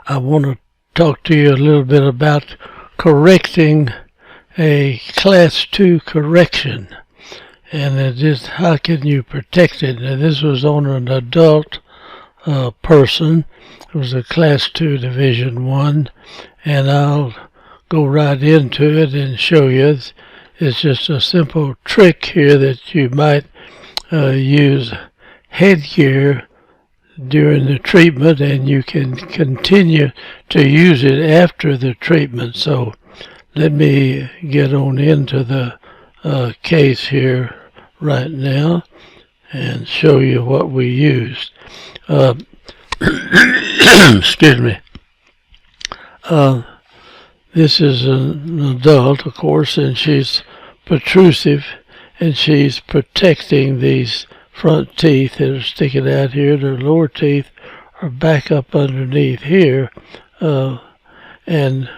I want to talk to you a little bit about correcting a Class 2 correction. And it is, how can you protect it? Now, this was on an adult person. It was a Class 2 Division 1. And I'll go right into it and show you. It's just a simple trick here that you might use headgear during the treatment, and you can continue to use it after the treatment. So let me get on into the case here right now and show you what we used. Excuse me. This is an adult, of course, and she's protrusive, and she's protecting these front teeth that are sticking out here. Their lower teeth are back up underneath here, and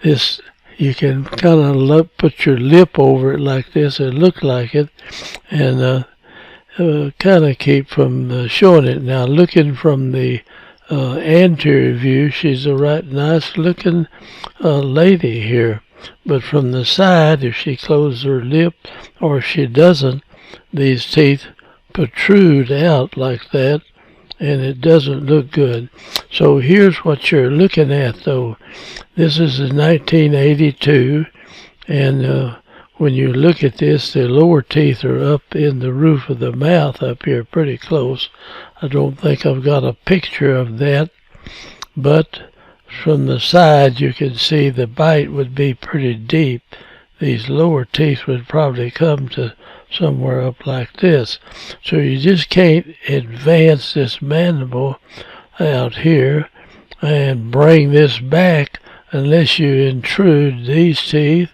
this, you can kind of put your lip over it like this and look like it, and kind of keep from showing it. Now, looking from the anterior view, she's a right nice looking lady here, but from the side, if she closes her lip or if she doesn't, these teeth protrude out like that, and it doesn't look good. So here's what you're looking at, though. This is in 1982, and when you look at this, the lower teeth are up in the roof of the mouth up here pretty close. I don't think I've got a picture of that, but from the side you can see the bite would be pretty deep. These lower teeth would probably come to somewhere up like this. So you just can't advance this mandible out here and bring this back unless you intrude these teeth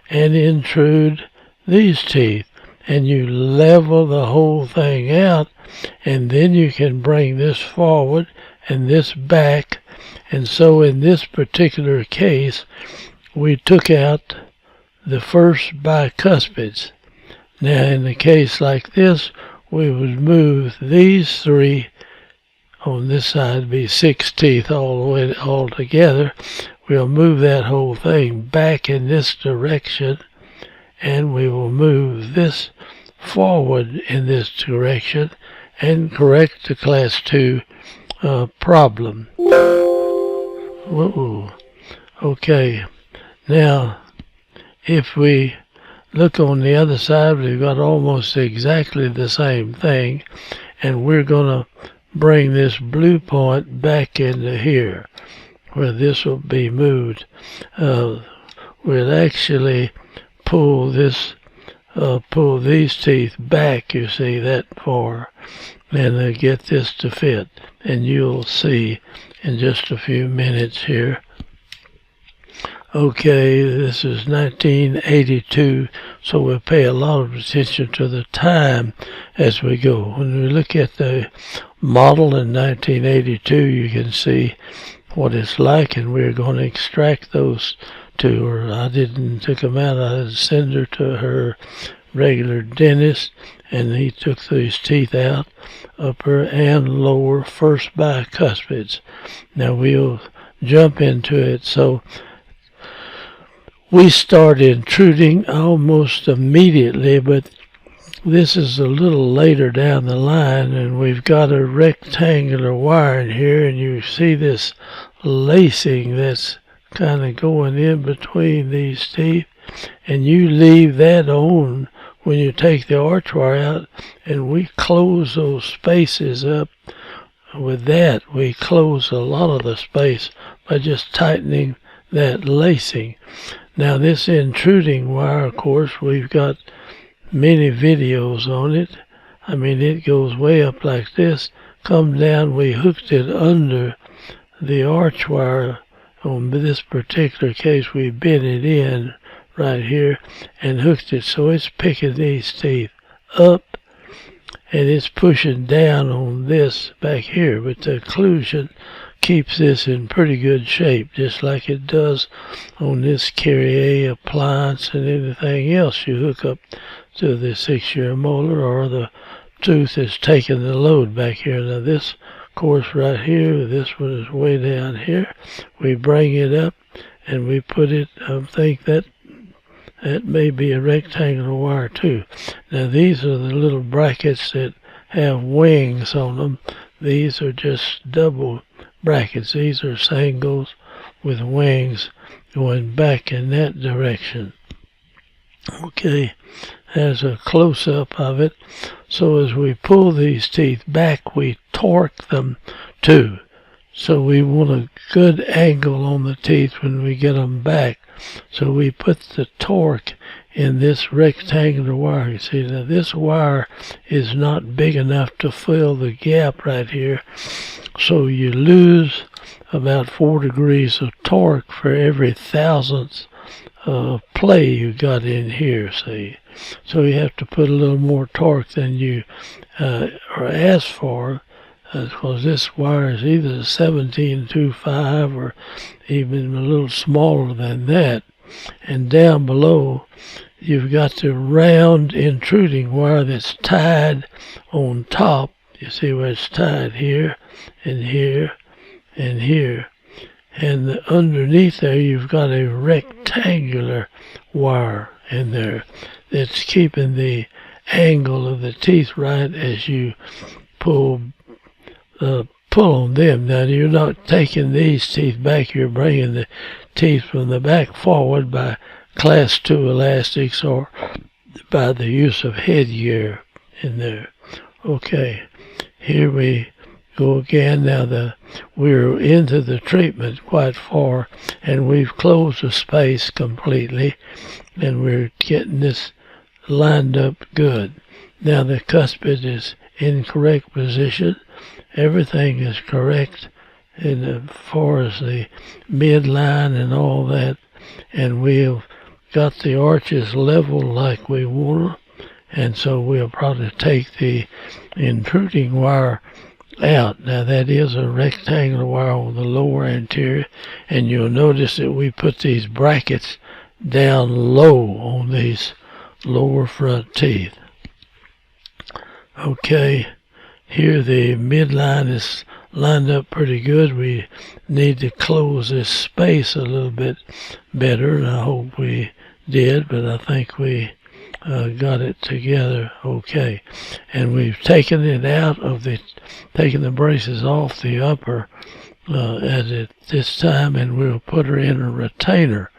and intrude these teeth, and you level the whole thing out, and then you can bring this forward and this back. And so in this particular case, we took out the first bicuspids. Now in a case like this, we would move these three. On this side be 6 teeth all together. We'll move that whole thing back in this direction, and we will move this forward in this direction and correct the Class 2 problem. Whoa. Okay, now if we look on the other side, we've got almost exactly the same thing, and we're going to bring this blue point back into here where this will be moved. We'll actually pull these teeth back, you see, that far, and get this to fit, and you'll see in just a few minutes here. Okay, this is 1982, so we'll pay a lot of attention to the time as we go. When we look at the model in 1982, you can see what it's like, and we're going to extract those two. Or I didn't take them out. I had to send her to her regular dentist, and he took these teeth out, upper and lower first bicuspids. Now we'll jump into it. So we start intruding almost immediately, but this is a little later down the line, and we've got a rectangular wire in here, and you see this lacing that's kind of going in between these teeth, and you leave that on when you take the arch wire out, and we close those spaces up. With that, we close a lot of the space by just tightening that lacing. Now this intruding wire, of course, we've got many videos on it. I mean, it goes way up like this, come down. We hooked it under the arch wire. On this particular case, we bent it in right here and hooked it, so it's picking these teeth up and it's pushing down on this back here, but the occlusion keeps this in pretty good shape, just like it does on this Carrier appliance and anything else you hook up to the 6-year molar, or the tooth is taking the load back here. Now this Of course, right here, this one is way down here. We bring it up and we put it, I think that may be a rectangular wire too. Now these are the little brackets that have wings on them. These are just double brackets. These are singles with wings going back in that direction. Okay, there's a close-up of it. So as we pull these teeth back, we torque them too. So we want a good angle on the teeth when we get them back. So we put the torque in this rectangular wire. You see, now this wire is not big enough to fill the gap right here. So you lose about 4 degrees of torque for every thousandth play you got in here, see. So you have to put a little more torque than you are asked for, because this wire is either 17.25 or even a little smaller than that. And down below, you've got the round intruding wire that's tied on top. You see where it's tied here and here and here. And underneath there, you've got a rectangular wire in there that's keeping the angle of the teeth right as you pull on them. Now, you're not taking these teeth back. You're bringing the teeth from the back forward by class 2 elastics or by the use of headgear in there. Okay, here we go again. Now we're into the treatment quite far, and we've closed the space completely, and we're getting this lined up good. Now the cuspid is in correct position. Everything is correct as far as the midline and all that, and we've got the arches level like we want them, and so we'll probably take the intruding wire out. Now that is a rectangular wire on the lower anterior, and you'll notice that we put these brackets down low on these lower front teeth. Okay, here the midline is lined up pretty good. We need to close this space a little bit better, and I hope we did, but I think we got it together okay. And we've taken it out of taken the braces off the upper at this time, and we'll put her in a retainer.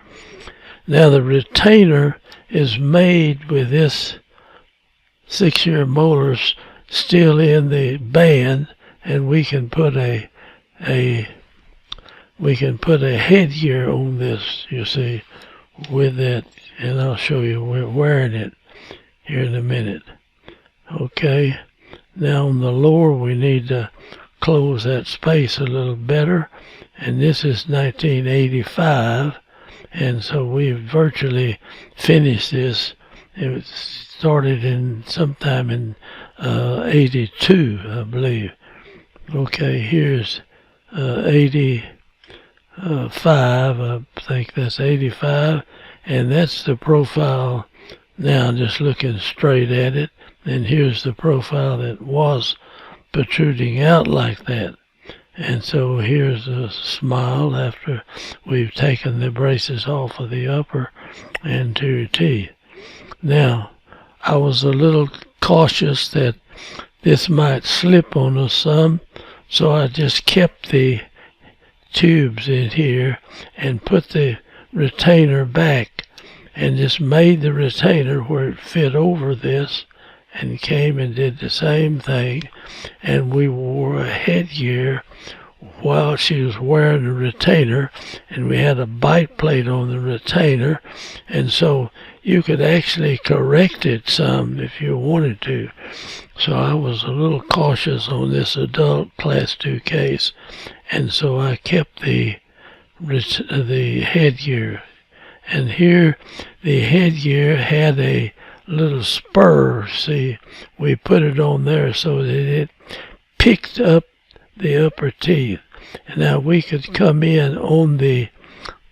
Now the retainer is made with this 6-year molars still in the band, and we can put a headgear on this, you see, with that, and I'll show you we're wearing it here in a minute. Okay, now on the lower we need to close that space a little better, and this is 1985, and so we virtually finished this. It started in sometime in 82, I believe. Okay, here's 85, I think that's 85, and that's the profile now, just looking straight at it. And here's the profile that was protruding out like that. And so here's a smile after we've taken the braces off of the upper anterior teeth. Now, I was a little cautious that this might slip on us some, so I just kept the tubes in here and put the retainer back and just made the retainer where it fit over this, and came and did the same thing, and we wore a headgear while she was wearing the retainer, and we had a bite plate on the retainer, and so you could actually correct it some if you wanted to. So I was a little cautious on this adult class 2 case, and so I kept the headgear. And here the headgear had a little spur, see, we put it on there so that it picked up the upper teeth. And now we could come in on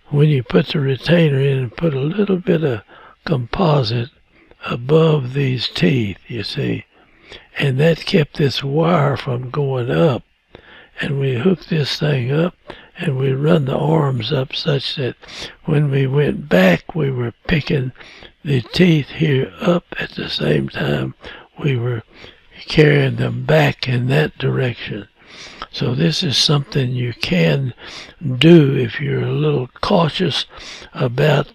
when you put the retainer in, and put a little bit of composite above these teeth, you see, and that kept this wire from going up. and we hook this thing up, and we run the arms up such that when we went back, we were picking the teeth here up at the same time we were carrying them back in that direction. So this is something you can do if you're a little cautious about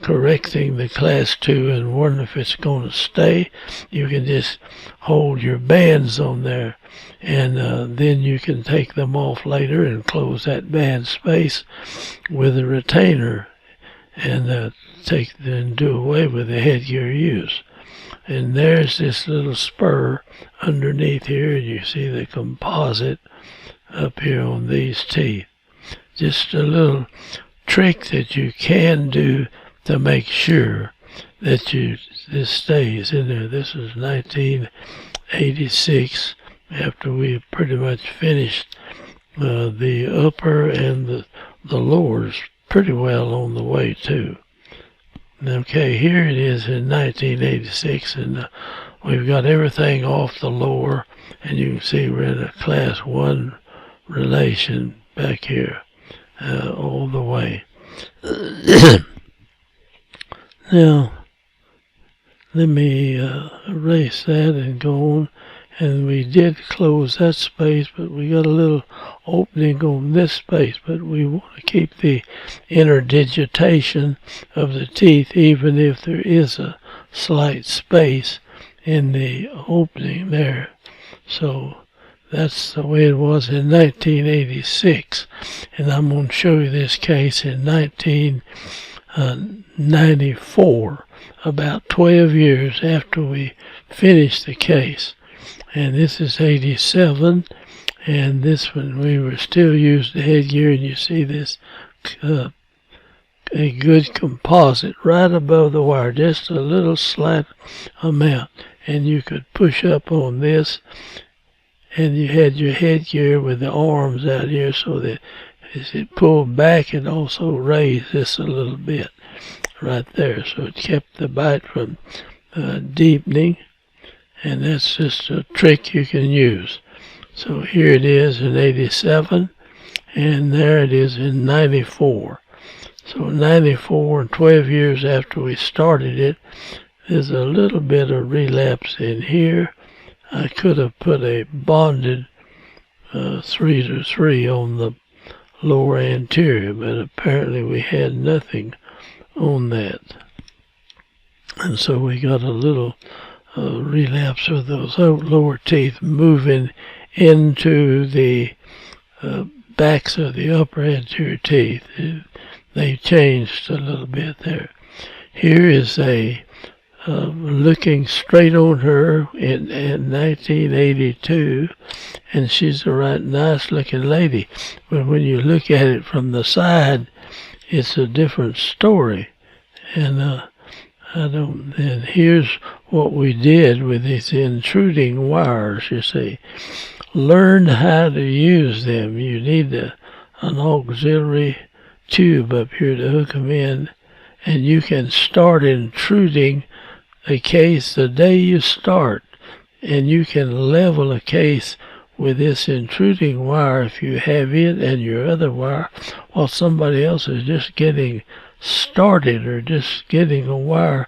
correcting the class 2 and wondering if it's going to stay. You can just hold your bands on there, and then you can take them off later and close that band space with a retainer, and do away with the headgear use. And there's this little spur underneath here, and you see the composite up here on these teeth. Just a little trick that you can do to make sure that this stays in there. This is 1986, after we pretty much finished the upper and the lowers pretty well on the way too. Okay, here it is in 1986, and we've got everything off the lower, and you can see we're in a class 1 relation back here all the way. Now, let me erase that and go on. And we did close that space, but we got a little opening on this space, but we want to keep the interdigitation of the teeth even if there is a slight space in the opening there. So that's the way it was in 1986, and I'm going to show you this case in 1994, about 12 years after we finished the case. And this is 87, and this one we were still using the headgear, and you see this a good composite right above the wire, just a little slight amount, and you could push up on this, and you had your headgear with the arms out here so that as it pulled back it also raised this a little bit right there, so it kept the bite from deepening. And that's just a trick you can use. So here it is in 87, and there it is in 94. So 94, and 12 years after we started it, there's a little bit of relapse in here. I could have put a bonded 3-to-3 on the lower anterior, but apparently we had nothing on that. And so we got a little relapse of those lower teeth moving into the backs of the upper anterior teeth. They changed a little bit there. Here is a looking straight on her in 1982, and she's a right nice looking lady. But when you look at it from the side, it's a different story. And and here's what we did with these intruding wires, you see. Learn how to use them. You need an auxiliary tube up here to hook them in, and you can start intruding a case the day you start, and you can level a case with this intruding wire if you have it and your other wire, while somebody else is just getting started or just getting a wire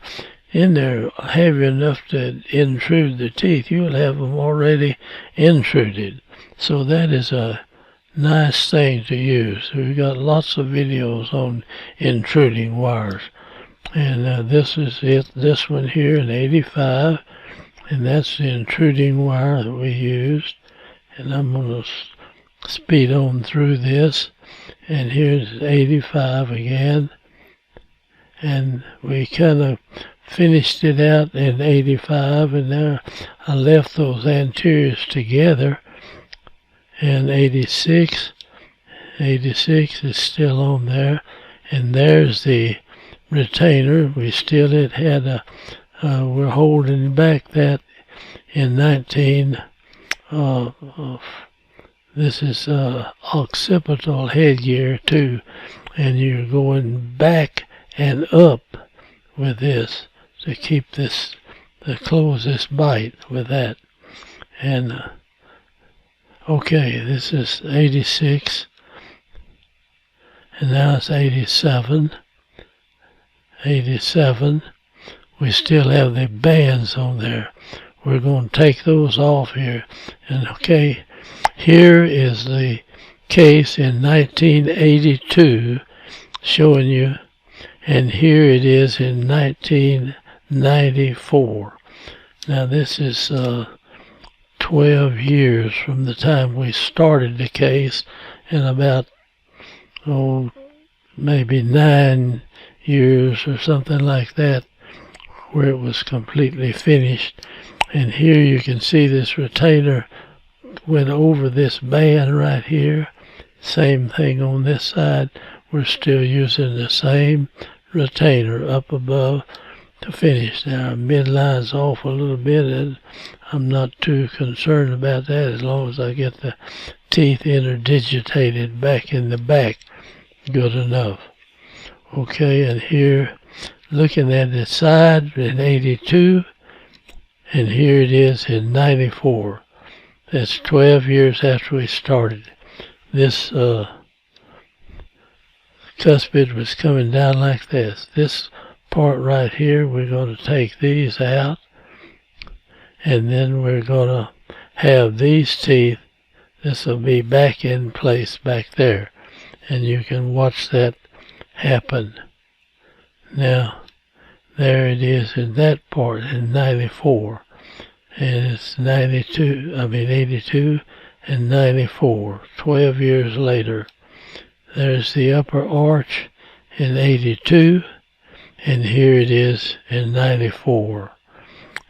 in there heavy enough to intrude the teeth. You'll have them already intruded. So that is a nice thing to use. We've got lots of videos on intruding wires. And this is it, this one here in 85, and that's the intruding wire that we used. And I'm going to speed on through this, and here's 85 again. And we kind of finished it out in 85, and now I left those anteriors together. And 86 is still on there, and there's the retainer. We still had we're holding back that in 19. This is occipital headgear too, and you're going back and up with this to keep this, to close this bite with that. And Okay, this is 86, and now it's 87. 87. We still have the bands on there. We're going to take those off here. And okay, here is the case in 1982 showing you, and here it is in 1994. Now this is 12 years from the time we started the case, and about maybe 9 years or something like that where it was completely finished. And here you can see this retainer went over this band right here. Same thing on this side. We're still using the same retainer up above to finish. Now our midline's off a little bit, and I'm not too concerned about that as long as I get the teeth interdigitated back in the back. Good enough. Okay, and here looking at the side in 82, and here it is in 94. That's 12 years after we started. This cuspid was coming down like this. This part right here, we're going to take these out, and then we're going to have these teeth. This will be back in place back there, and you can watch that happen. Now, there it is in that part in 94, and it's 82 and 94, 12 years later. There's the upper arch in 82, and here it is in 94.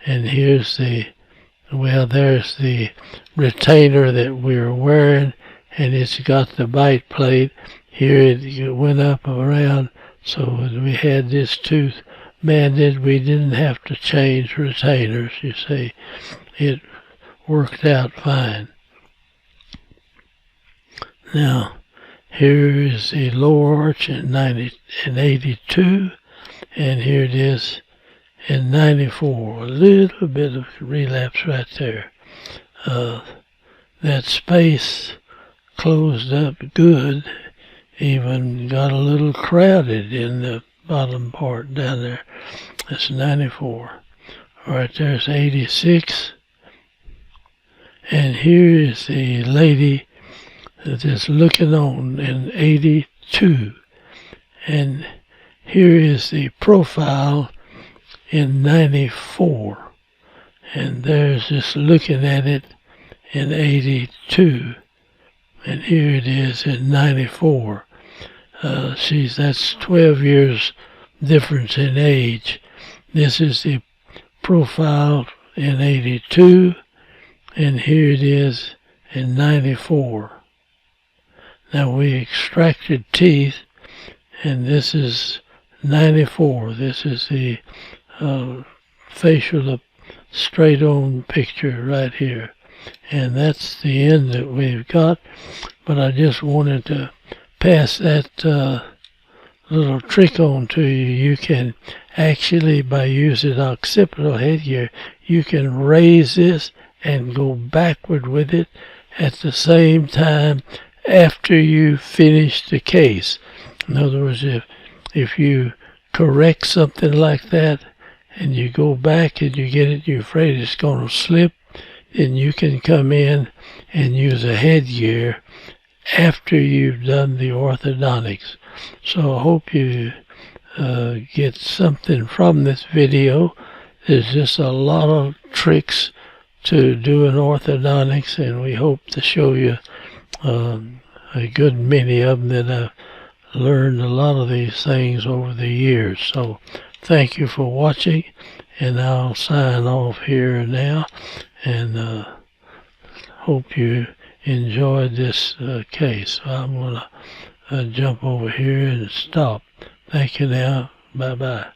And here's there's the retainer that we were wearing, and it's got the bite plate. Here it went up around, so when we had this tooth banded, we didn't have to change retainers, you see. It worked out fine. Now, here is the lower arch in 82, and here it is in 94. A little bit of relapse right there. That space closed up good, even got a little crowded in the bottom part down there. That's 94. Right there's 86. And here is the lady that is looking on in 82. And here is the profile in 94. And there's just looking at it in 82. And here it is in 94. That's 12 years difference in age. This is the profile in 82, and here it is in 94. Now we extracted teeth, and this is 94. This is the facial straight on picture right here. And that's the end that we've got, but I just wanted to pass that little trick on to you. You can actually, by using occipital headgear, you can raise this and go backward with it at the same time after you finish the case. In other words, if you correct something like that and you go back and you get it, you're afraid it's going to slip, then you can come in and use a headgear after you've done the orthodontics. So I hope you get something from this video. There's just a lot of tricks to doing orthodontics, and we hope to show you a good many of them that I've learned a lot of these things over the years. So thank you for watching, and I'll sign off here now, and hope you enjoyed this case. So I'm going to jump over here and stop. Thank you now. Bye-bye.